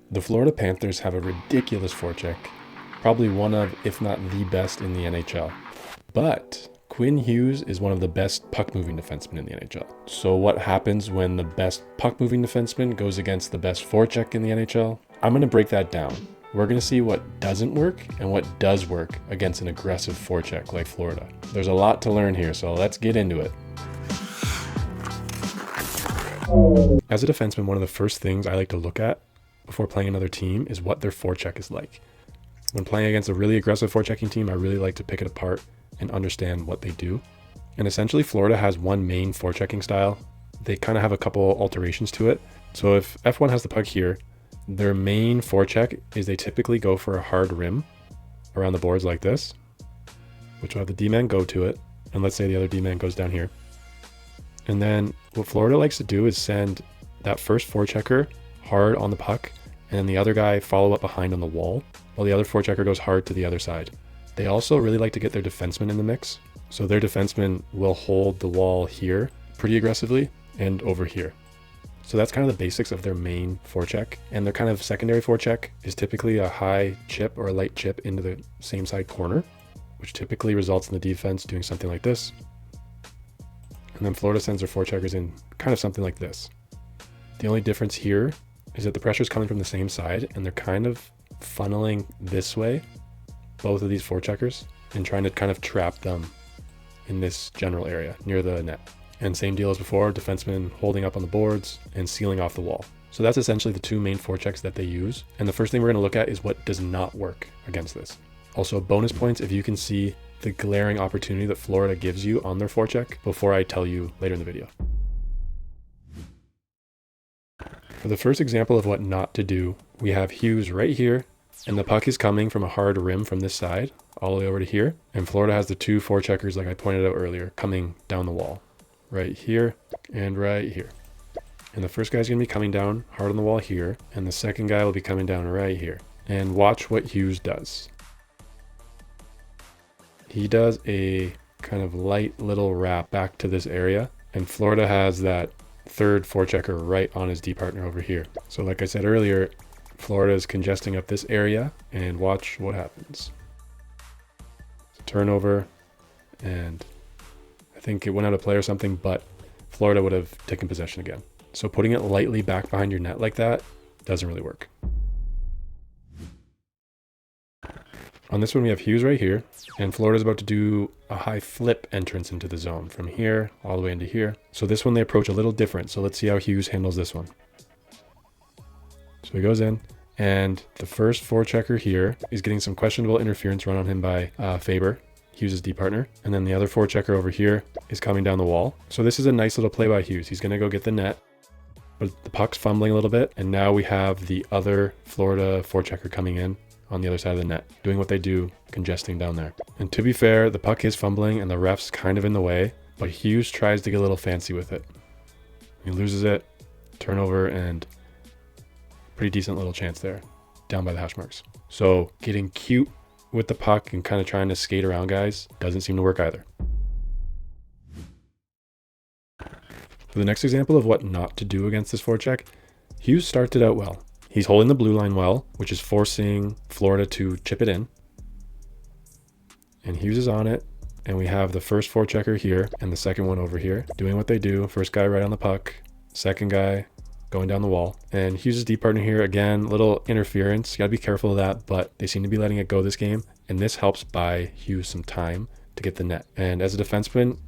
The Florida Panthers have a ridiculous forecheck, probably one of, if not the best in the NHL. But Quinn Hughes is one of the best puck-moving defensemen in the NHL. So what happens when the best puck-moving defenseman goes against the best forecheck in the NHL? I'm going to break that down. We're going to see what doesn't work and what does work against an aggressive forecheck like Florida. There's a lot to learn here, so let's get into it. As a defenseman, one of the first things I like to look at before playing another team is what their forecheck is like. When playing against a really aggressive forechecking team, I really like to pick it apart and understand what they do. And essentially, Florida has one main forechecking style. They kind of have a couple alterations to it. So if F1 has the puck here, their main forecheck is they typically go for a hard rim around the boards like this, which will have the D-man go to it. And let's say the other D-man goes down here. And then what Florida likes to do is send that first forechecker hard on the puck, and then the other guy follow up behind on the wall, while the other forechecker goes hard to the other side. They also really like to get their defenseman in the mix. So their defenseman will hold the wall here pretty aggressively and over here. So that's kind of the basics of their main forecheck. And their kind of secondary forecheck is typically a high chip or a light chip into the same side corner, which typically results in the defense doing something like this. And then Florida sends their forecheckers in kind of something like this. The only difference here is that the pressure is coming from the same side, and they're kind of funneling this way, both of these forecheckers, and trying to kind of trap them in this general area near the net. And same deal as before, defensemen holding up on the boards and sealing off the wall. So that's essentially the two main forechecks that they use. And the first thing we're going to look at is what does not work against this. Also, bonus points if you can see the glaring opportunity that Florida gives you on their forecheck before I tell you later in the video. For the first example of what not to do, we have Hughes right here, and the puck is coming from a hard rim from this side all the way over to here. And Florida has the two forecheckers, like I pointed out earlier, coming down the wall right here and right here. And the first guy's going to be coming down hard on the wall here, and the second guy will be coming down right here. And watch what Hughes does. He does a kind of light little wrap back to this area, and Florida has that third forechecker right on his D partner over here. So like I said earlier, Florida is congesting up this area, and watch what happens. It's a turnover, and I think it went out of play or something, but Florida would have taken possession again. So putting it lightly back behind your net like that doesn't really work. On this one, we have Hughes right here, and Florida's about to do a high flip entrance into the zone from here all the way into here. So this one they approach a little different. So let's see how Hughes handles this one. So he goes in, and the first forechecker here is getting some questionable interference run on him by Faber, Hughes' D partner. And then the other forechecker over here is coming down the wall. So this is a nice little play by Hughes. He's going to go get the net, but the puck's fumbling a little bit. And now we have the other Florida forechecker coming in on the other side of the net, doing what they do, congesting down there. And to be fair, the puck is fumbling and the ref's kind of in the way, but Hughes tries to get a little fancy with it. He loses it, turnover, and pretty decent little chance there, down by the hash marks. So getting cute with the puck and kind of trying to skate around guys doesn't seem to work either. For the next example of what not to do against this forecheck, Hughes starts it out well. He's holding the blue line well, which is forcing Florida to chip it in. And Hughes is on it. And we have the first forechecker here and the second one over here doing what they do. First guy right on the puck, second guy going down the wall. And Hughes' D partner here, again, little interference. You gotta be careful of that, but they seem to be letting it go this game. And this helps buy Hughes some time to get the net. And as a defenseman,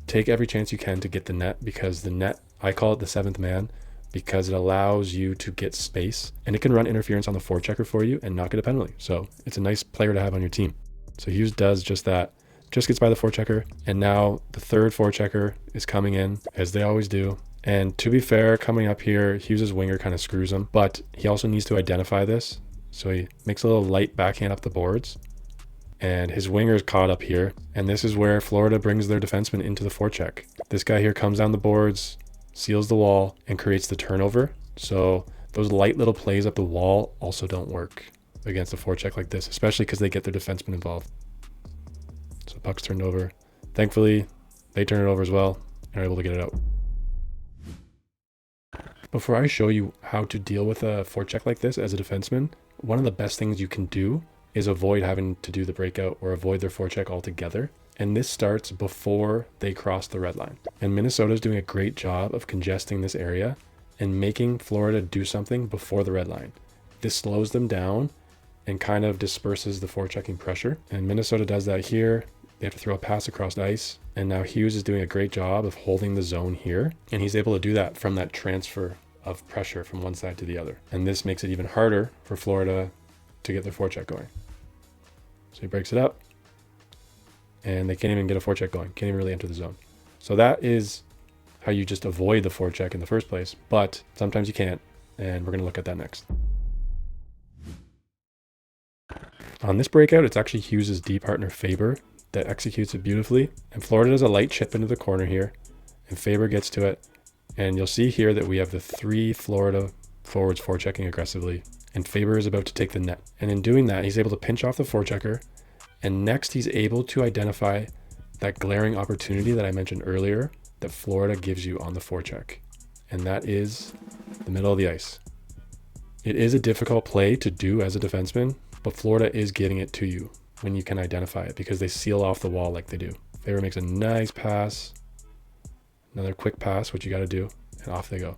take every chance you can to get the net, because the net, I call it the seventh man, because it allows you to get space, and it can run interference on the forechecker for you and not get a penalty. So it's a nice player to have on your team. So Hughes does just that, just gets by the forechecker, and now the third forechecker is coming in, as they always do. And to be fair, coming up here, Hughes' winger kind of screws him, but he also needs to identify this. So he makes a little light backhand up the boards, and his winger is caught up here. And this is where Florida brings their defenseman into the forecheck. This guy here comes down the boards, seals the wall, and creates the turnover. So those light little plays up the wall also don't work against a forecheck like this, especially because they get their defenseman involved. So puck's turned over. Thankfully, they turn it over as well and are able to get it out. Before I show you how to deal with a forecheck like this as a defenseman, one of the best things you can do is avoid having to do the breakout or avoid their forecheck altogether. And this starts before they cross the red line. And Minnesota is doing a great job of congesting this area and making Florida do something before the red line. This slows them down and kind of disperses the forechecking pressure. And Minnesota does that here. They have to throw a pass across the ice. And now Hughes is doing a great job of holding the zone here. And he's able to do that from that transfer of pressure from one side to the other. And this makes it even harder for Florida to get their forecheck going. So he breaks it up. And they can't even get a forecheck going. Can't even really enter the zone. So that is how you just avoid the forecheck in the first place. But sometimes you can't. And we're going to look at that next. On this breakout, it's actually Hughes' D partner Faber that executes it beautifully. And Florida does a light chip into the corner here. And Faber gets to it. And you'll see here that we have the 3 Florida forwards forechecking aggressively. And Faber is about to take the net. And in doing that, he's able to pinch off the forechecker. And next, he's able to identify that glaring opportunity that I mentioned earlier that Florida gives you on the forecheck. And that is the middle of the ice. It is a difficult play to do as a defenseman, but Florida is getting it to you when you can identify it because they seal off the wall like they do. Faber makes a nice pass, another quick pass, which you got to do, and off they go.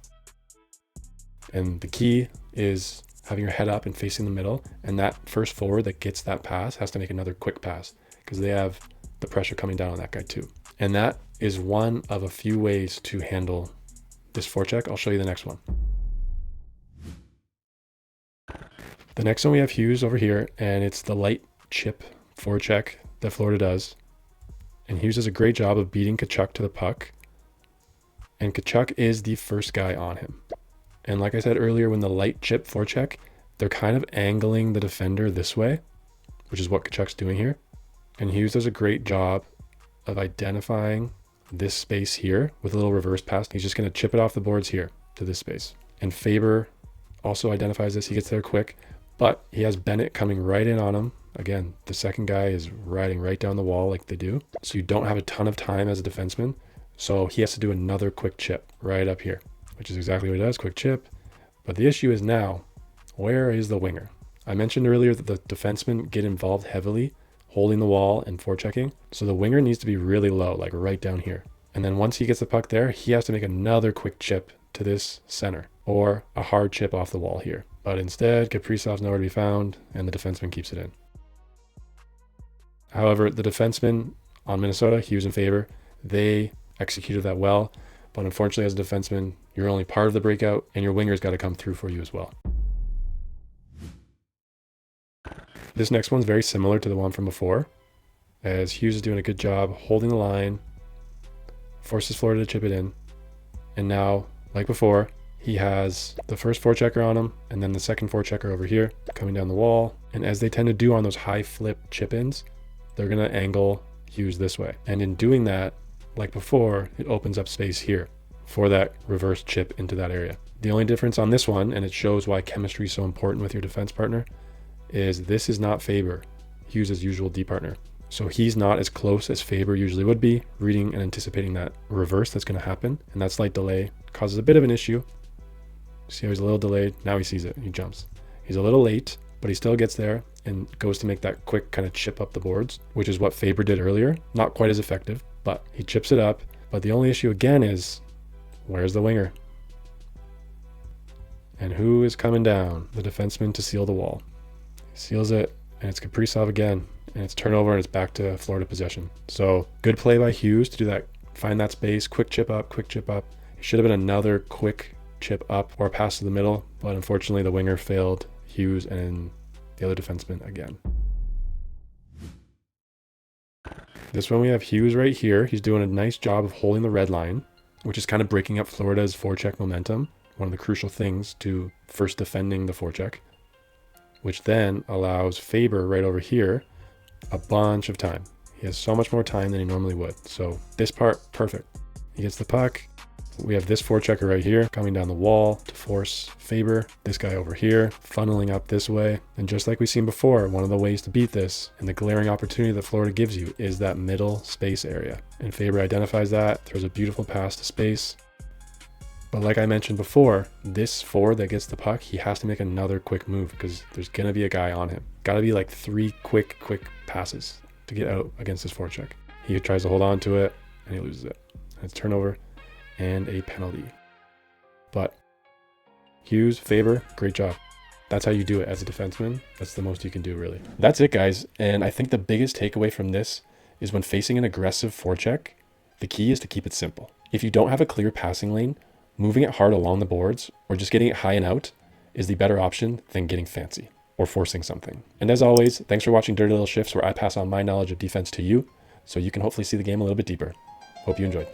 And the key is having your head up and facing the middle, and that first forward that gets that pass has to make another quick pass because they have the pressure coming down on that guy too. And that is one of a few ways to handle this forecheck. I'll show you the next one. The next one we have Hughes over here, and it's the light chip forecheck that Florida does. And Hughes does a great job of beating Tkachuk to the puck. And Tkachuk is the first guy on him. And like I said earlier, when the light chip forecheck, they're kind of angling the defender this way, which is what Tkachuk's doing here. And Hughes does a great job of identifying this space here with a little reverse pass. He's just going to chip it off the boards here to this space. And Faber also identifies this. He gets there quick, but he has Bennett coming right in on him. Again, the second guy is riding right down the wall like they do. So you don't have a ton of time as a defenseman. So he has to do another quick chip right up here, which is exactly what he does, quick chip. But the issue is now, where is the winger? I mentioned earlier that the defensemen get involved heavily holding the wall and forechecking. So the winger needs to be really low, like right down here. And then once he gets the puck there, he has to make another quick chip to this center or a hard chip off the wall here. But instead, Kaprizov's nowhere to be found and the defenseman keeps it in. However, the defensemen on Minnesota, Hughes and Faber, they executed that well. But unfortunately, as a defenseman, you're only part of the breakout and your winger's got to come through for you as well. This next one's very similar to the one from before, as Hughes is doing a good job holding the line, forces Florida to chip it in. And now, like before, he has the first forechecker on him and then the second forechecker over here coming down the wall. And as they tend to do on those high flip chip-ins, they're going to angle Hughes this way. And in doing that, like before, it opens up space here for that reverse chip into that area. The only difference on this one, and it shows why chemistry is so important with your defense partner, is this is not Faber, Hughes' usual D partner. So he's not as close as Faber usually would be, reading and anticipating that reverse that's going to happen. And that slight delay causes a bit of an issue. See how he's a little delayed? Now he sees it. He jumps. He's a little late, but he still gets there and goes to make that quick kind of chip up the boards, which is what Faber did earlier. Not quite as effective, but he chips it up. But the only issue again is, where's the winger? And who is coming down? The defenseman to seal the wall. He seals it, and it's Kaprizov again. And it's turnover, and it's back to Florida possession. So good play by Hughes to do that. Find that space, quick chip up, quick chip up. It should have been another quick chip up or pass to the middle, but unfortunately the winger failed Hughes and the other defenseman again. This one we have Hughes right here. He's doing a nice job of holding the red line, which is kind of breaking up Florida's forecheck momentum. One of the crucial things to first defending the forecheck, which then allows Faber right over here a bunch of time. He has so much more time than he normally would. So this part, perfect. He gets the puck. We have this forechecker right here coming down the wall to force Faber. This guy over here funneling up this way. And just like we've seen before, one of the ways to beat this and the glaring opportunity that Florida gives you is that middle space area. And Faber identifies that, throws a beautiful pass to space. But like I mentioned before, this forward that gets the puck, he has to make another quick move because there's going to be a guy on him. Got to be like 3 quick passes to get out against this forecheck. He tries to hold on to it and he loses it. And it's turnover and a penalty. But Hughes, Faber, great job. That's how you do it as a defenseman. That's the most you can do, really. That's it, guys. And I think the biggest takeaway from this is when facing an aggressive forecheck, the key is to keep it simple. If you don't have a clear passing lane, moving it hard along the boards or just getting it high and out is the better option than getting fancy or forcing something. And as always, thanks for watching Dirty Little Shifts, where I pass on my knowledge of defense to you so you can hopefully see the game a little bit deeper. Hope you enjoyed.